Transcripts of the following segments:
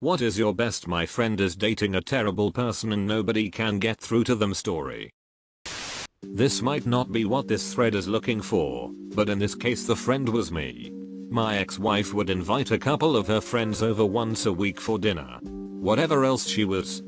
What is your best my friend is dating a terrible person and nobody can get through to them story? This might not be what this thread is looking for, but in this case the friend was me. My ex-wife would invite a couple of her friends over once a week for dinner. Whatever else she was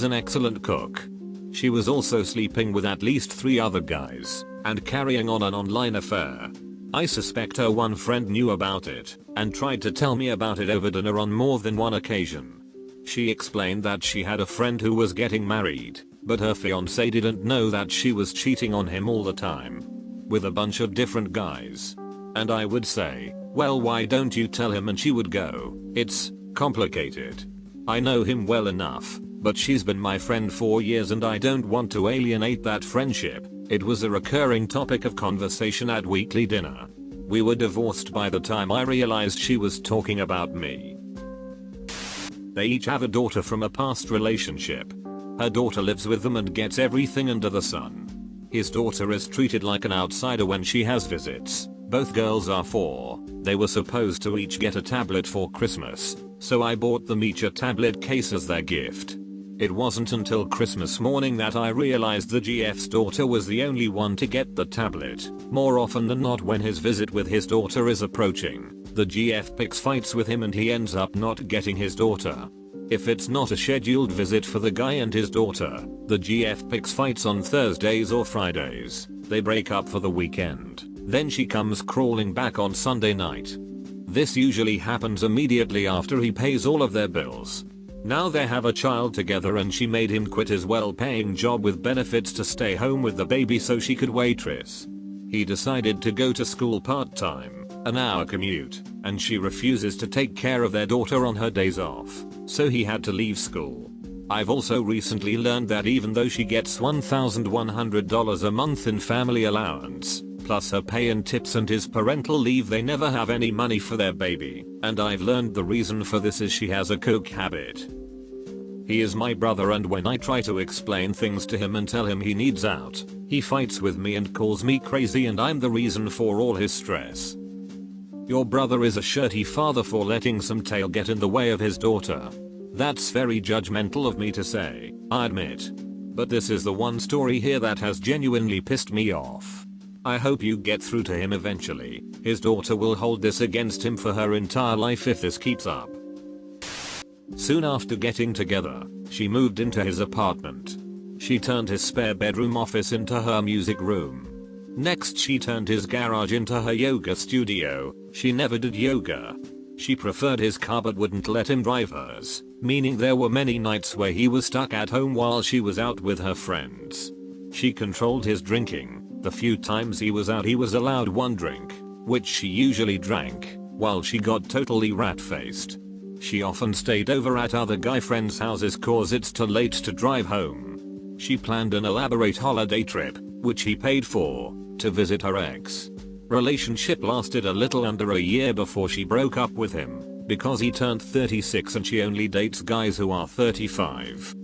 an excellent cook. She was also sleeping with at least 3 other guys and carrying on an online affair. I suspect her one friend knew about it and tried to tell me about it over dinner on more than one occasion. She explained that she had a friend who was getting married, but her fiance didn't know that she was cheating on him all the time with a bunch of different guys. And I would say, well, why don't you tell him? And she would go, it's complicated. I know him well enough, but she's been my friend for years and I don't want to alienate that friendship. It was a recurring topic of conversation at weekly dinner. We were divorced by the time I realized she was talking about me. They each have a daughter from a past relationship. Her daughter lives with them and gets everything under the sun. His daughter is treated like an outsider when she has visits. Both girls are 4. They were supposed to each get a tablet for Christmas, so I bought them each a tablet case as their gift. It wasn't until Christmas morning that I realized the GF's daughter was the only one to get the tablet. More often than not, when his visit with his daughter is approaching, the GF picks fights with him and he ends up not getting his daughter. If it's not a scheduled visit for the guy and his daughter, the GF picks fights on Thursdays or Fridays. They break up for the weekend. Then she comes crawling back on Sunday night. This usually happens immediately after he pays all of their bills. Now they have a child together and she made him quit his well-paying job with benefits to stay home with the baby so she could waitress. He decided to go to school part-time, an hour commute, and she refuses to take care of their daughter on her days off, so he had to leave school. I've also recently learned that even though she gets $1,100 a month in family allowance, plus her pay and tips and his parental leave, they never have any money for their baby, and I've learned the reason for this is she has a coke habit. He is my brother and when I try to explain things to him and tell him he needs out, he fights with me and calls me crazy and I'm the reason for all his stress. Your brother is a shirty father for letting some tail get in the way of his daughter. That's very judgmental of me to say, I admit. But this is the one story here that has genuinely pissed me off. I hope you get through to him eventually. His daughter will hold this against him for her entire life if this keeps up. Soon after getting together, she moved into his apartment. She turned his spare bedroom office into her music room. Next she turned his garage into her yoga studio. She never did yoga. She preferred his car but wouldn't let him drive hers, meaning there were many nights where he was stuck at home while she was out with her friends. She controlled his drinking. The few times he was out he was allowed 1 drink, which she usually drank, while she got totally rat-faced. She often stayed over at other guy friends' houses cause it's too late to drive home. She planned an elaborate holiday trip, which he paid for, to visit her ex. Relationship lasted a little under a year before she broke up with him, because he turned 36 and she only dates guys who are 35.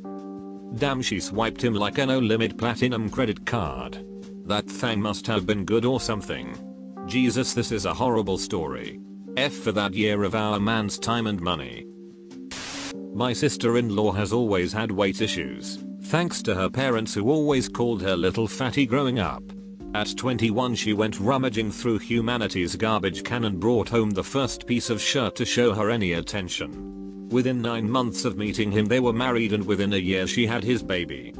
Damn, she swiped him like a no-limit platinum credit card. That thing must have been good or something. Jesus, this is a horrible story. F for that year of our man's time and money. My sister-in-law has always had weight issues, thanks to her parents who always called her little fatty growing up. At 21 she went rummaging through humanity's garbage can and brought home the first piece of shirt to show her any attention. Within 9 months of meeting him they were married and within a year she had his baby.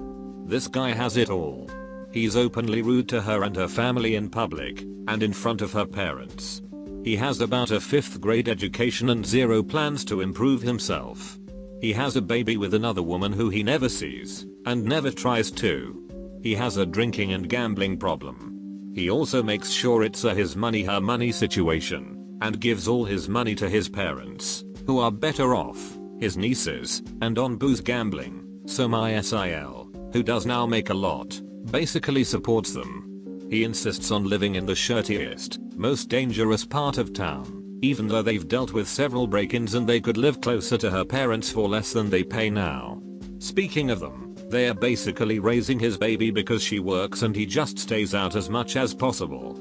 This guy has it all. He's openly rude to her and her family in public, and in front of her parents. He has about a 5th grade education and 0 plans to improve himself. He has a baby with another woman who he never sees, and never tries to. He has a drinking and gambling problem. He also makes sure it's a his money her money situation, and gives all his money to his parents, who are better off, his nieces, and on booze gambling, so my SIL, who does now make a lot, basically supports them. He insists on living in the shirtiest, most dangerous part of town, even though they've dealt with several break-ins and they could live closer to her parents for less than they pay now. Speaking of them, they are basically raising his baby because she works and he just stays out as much as possible.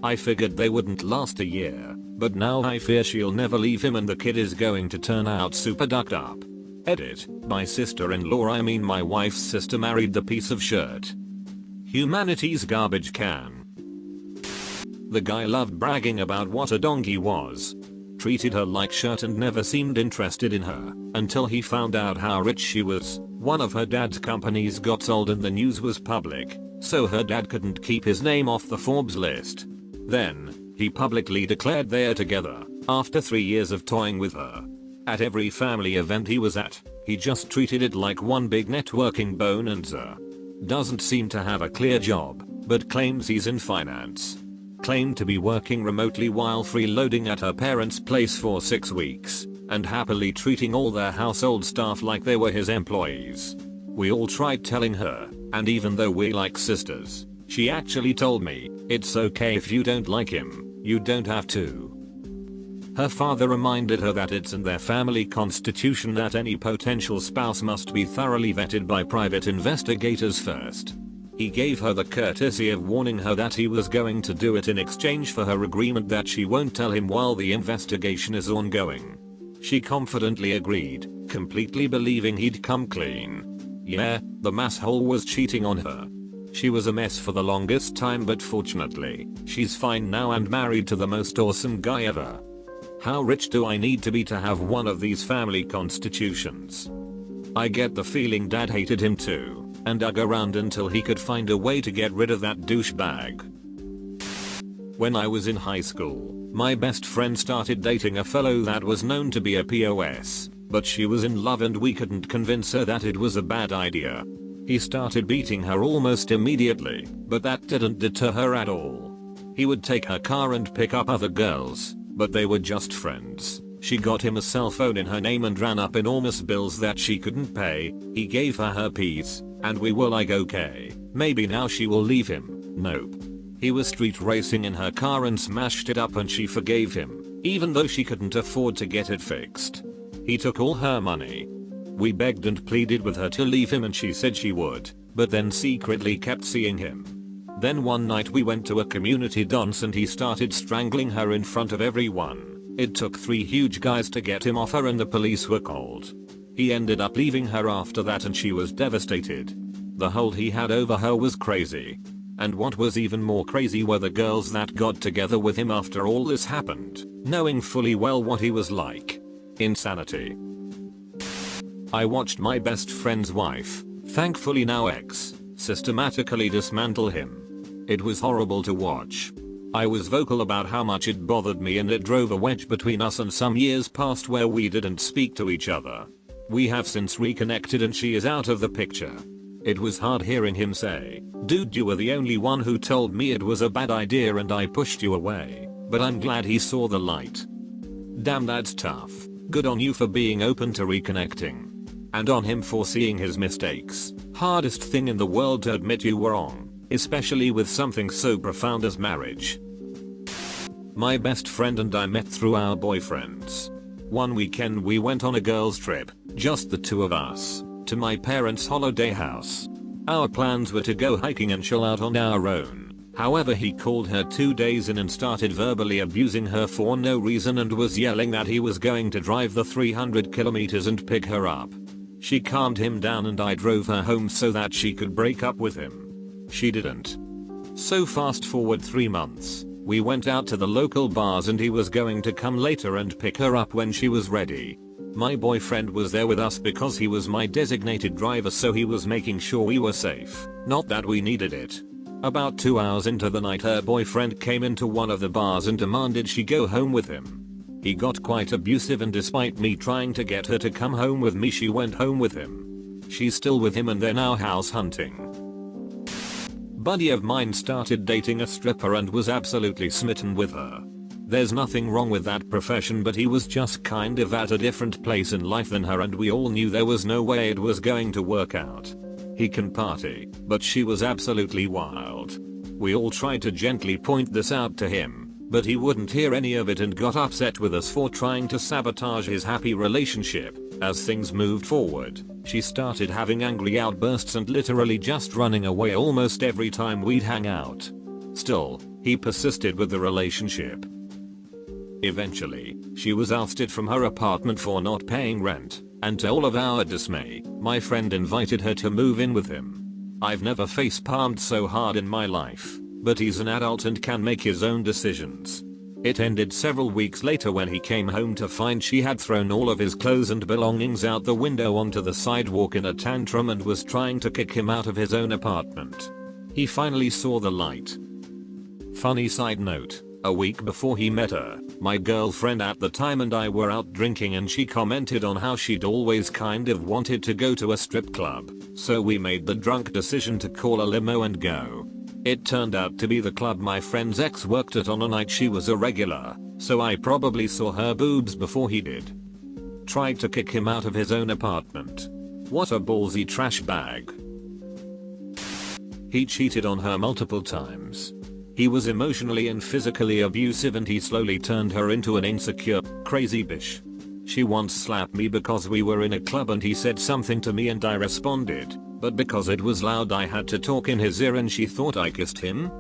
I figured they wouldn't last a year, But now I fear she'll never leave him and the kid is going to turn out super ducked up. Edit. My sister-in-law, I mean my wife's sister, married the piece of shirt. Humanity's garbage can. The guy loved bragging about what a donkey was. Treated her like shirt and never seemed interested in her until he found out how rich she was. One of her dad's companies got sold and the news was public, so her dad couldn't keep his name off the Forbes list. Then, he publicly declared they're together after 3 years of toying with her. At every family event he was at, he just treated it like one big networking bonanza. Doesn't seem to have a clear job, but claims he's in finance. Claimed to be working remotely while freeloading at her parents' place for 6 weeks, and happily treating all their household staff like they were his employees. We all tried telling her, and even though we're like sisters, she actually told me, it's okay if you don't like him, you don't have to. Her father reminded her that it's in their family constitution that any potential spouse must be thoroughly vetted by private investigators first. He gave her the courtesy of warning her that he was going to do it in exchange for her agreement that she won't tell him while the investigation is ongoing. She confidently agreed, completely believing he'd come clean. Yeah, the masshole was cheating on her. She was a mess for the longest time, but fortunately, she's fine now and married to the most awesome guy ever. How rich do I need to be to have one of these family constitutions? I get the feeling dad hated him too, and dug around until he could find a way to get rid of that douchebag. When I was in high school, my best friend started dating a fellow that was known to be a POS, but she was in love and we couldn't convince her that it was a bad idea. He started beating her almost immediately, but that didn't deter her at all. He would take her car and pick up other girls, but they were just friends. She got him a cell phone in her name and ran up enormous bills that she couldn't pay. He gave her her piece, and we were like, okay, maybe now she will leave him. Nope. He was street racing in her car and smashed it up and she forgave him, even though she couldn't afford to get it fixed. He took all her money. We begged and pleaded with her to leave him and she said she would, but then secretly kept seeing him. Then one night we went to a community dance and he started strangling her in front of everyone. It took 3 huge guys to get him off her and the police were called. He ended up leaving her after that and she was devastated. The hold he had over her was crazy. And what was even more crazy were the girls that got together with him after all this happened, knowing fully well what he was like. Insanity. I watched my best friend's wife, thankfully now ex, systematically dismantle him. It was horrible to watch. I was vocal about how much it bothered me and it drove a wedge between us, and some years passed where we didn't speak to each other. We have since reconnected and she is out of the picture. It was hard hearing him say, dude, you were the only one who told me it was a bad idea and I pushed you away, but I'm glad he saw the light. Damn, that's tough. Good on you for being open to reconnecting. And on him for seeing his mistakes. Hardest thing in the world to admit you were wrong, especially with something so profound as marriage. My best friend and I met through our boyfriends. One weekend we went on a girls trip, just the two of us, to my parents' holiday house. Our plans were to go hiking and chill out on our own. However, he called her 2 days in and started verbally abusing her for no reason and was yelling that he was going to drive the 300 kilometers and pick her up. She calmed him down and I drove her home so that she could break up with him. She didn't. So fast forward 3 months, we went out to the local bars and he was going to come later and pick her up when she was ready. My boyfriend was there with us because he was my designated driver, so he was making sure we were safe, not that we needed it. About 2 hours into the night her boyfriend came into one of the bars and demanded she go home with him. He got quite abusive and despite me trying to get her to come home with me, she went home with him. She's still with him and they're now house hunting. Buddy of mine started dating a stripper and was absolutely smitten with her. There's nothing wrong with that profession, but he was just kind of at a different place in life than her and we all knew there was no way it was going to work out. He can party, but she was absolutely wild. We all tried to gently point this out to him, but he wouldn't hear any of it and got upset with us for trying to sabotage his happy relationship. As things moved forward, she started having angry outbursts and literally just running away almost every time we'd hang out. Still, he persisted with the relationship. Eventually, she was ousted from her apartment for not paying rent, and to all of our dismay, my friend invited her to move in with him. I've never face-palmed so hard in my life, but he's an adult and can make his own decisions. It ended several weeks later when he came home to find she had thrown all of his clothes and belongings out the window onto the sidewalk in a tantrum and was trying to kick him out of his own apartment. He finally saw the light. Funny side note, a week before he met her, my girlfriend at the time and I were out drinking and she commented on how she'd always kind of wanted to go to a strip club, so we made the drunk decision to call a limo and go. It turned out to be the club my friend's ex worked at on a night she was a regular, so I probably saw her boobs before he did. Tried to kick him out of his own apartment. What a ballsy trash bag. He cheated on her multiple times. He was emotionally and physically abusive and he slowly turned her into an insecure, crazy bitch. She once slapped me because we were in a club and he said something to me and I responded, but because it was loud I had to talk in his ear and she thought I kissed him.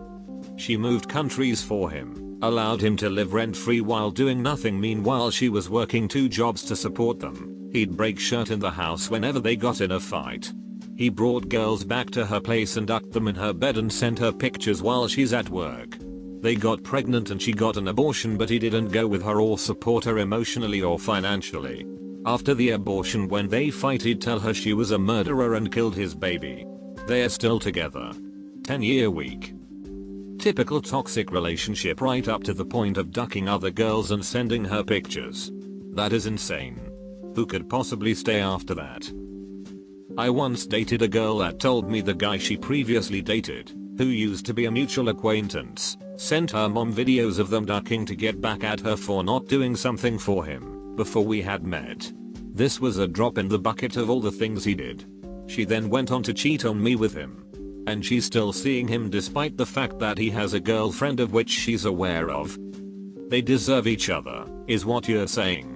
She moved countries for him, allowed him to live rent-free while doing nothing. Meanwhile she was working 2 jobs to support them. He'd break shit in the house whenever they got in a fight. He brought girls back to her place and ducked them in her bed and sent her pictures while she's at work. They got pregnant and she got an abortion, but he didn't go with her or support her emotionally or financially. After the abortion, when they fight, he'd tell her she was a murderer and killed his baby. They're still together. 10-year week. Typical toxic relationship right up to the point of ducking other girls and sending her pictures. That is insane. Who could possibly stay after that? I once dated a girl that told me the guy she previously dated, who used to be a mutual acquaintance, sent her mom videos of them ducking to get back at her for not doing something for him before we had met. This was a drop in the bucket of all the things he did. She then went on to cheat on me with him. And she's still seeing him despite the fact that he has a girlfriend of which she's aware of. They deserve each other, is what you're saying.